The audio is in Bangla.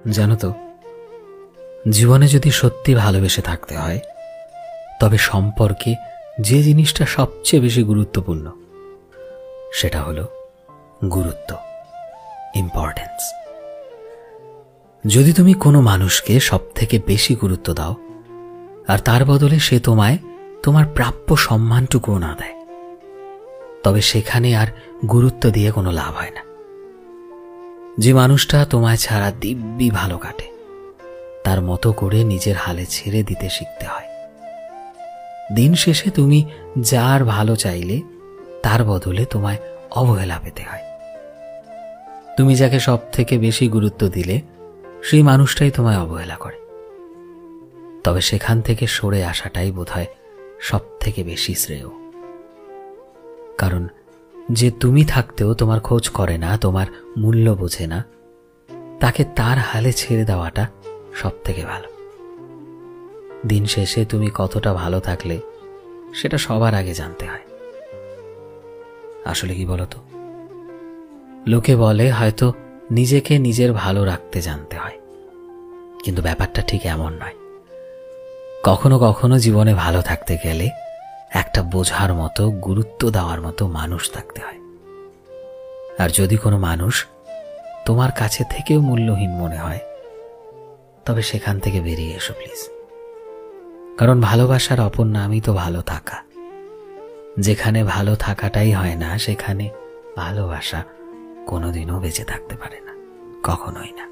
জানো তো, জীবনে যদি সত্যি ভালোবেসে থাকতে হয় তবে সম্পর্কে যে জিনিসটা সবচেয়ে বেশি গুরুত্বপূর্ণ সেটা হলো গুরুত্ব, ইম্পর্টেন্স। যদি তুমি কোনো মানুষকে সবথেকে বেশি গুরুত্ব দাও আর তার বদলে সে তোমায় তোমার প্রাপ্য সম্মানটুকুও না দেয়, তবে সেখানে আর গুরুত্ব দিয়ে কোনো লাভ হয় না। যে মানুষটা তোমায় ছাড়া দিব্যি ভালো কাটে তার মতো করে নিজের হালে ছেড়ে দিতে শিখতে হয়। দিন শেষে তুমি যার ভালো চাইলে তার বদলে তোমায় অবহেলা পেতে হয়। তুমি যাকে সব থেকে বেশি গুরুত্ব দিলে সেই মানুষটাই তোমায় অবহেলা করে, তবে সেখান থেকে সরে আসাটাই বোধহয় সব থেকে বেশি শ্রেয়। কারণ যে তুমি থাকতেও তোমার খোঁজ করে না, তোমার মূল্য বোঝে না, তাকে তার হালে ছেড়ে দেওয়াটা সব থেকে ভালো। দিন শেষে তুমি কতটা ভালো থাকলে সেটা সবার আগে জানতে হয়। আসলে কি বলতো, লোকে বলে হয়তো নিজেকে নিজের ভালো রাখতে জানতে হয়, কিন্তু ব্যাপারটা ঠিক এমন নয়। কখনো কখনো জীবনে ভালো থাকতে গেলে একটা বোঝার মতো, গুরুত্ব দেওয়ার মতো মানুষ থাকতে হয়। আর যদি কোনো মানুষ তোমার কাছে থেকেও মূল্যহীন মনে হয় তবে সেখান থেকে বেরিয়ে এসো প্লিজ। কারণ ভালোবাসার অপর নামই তো ভালো থাকা। যেখানে ভালো থাকাটাই হয় না সেখানে ভালোবাসা কোনোদিনও বেঁচে থাকতে পারে না, কখনোই না।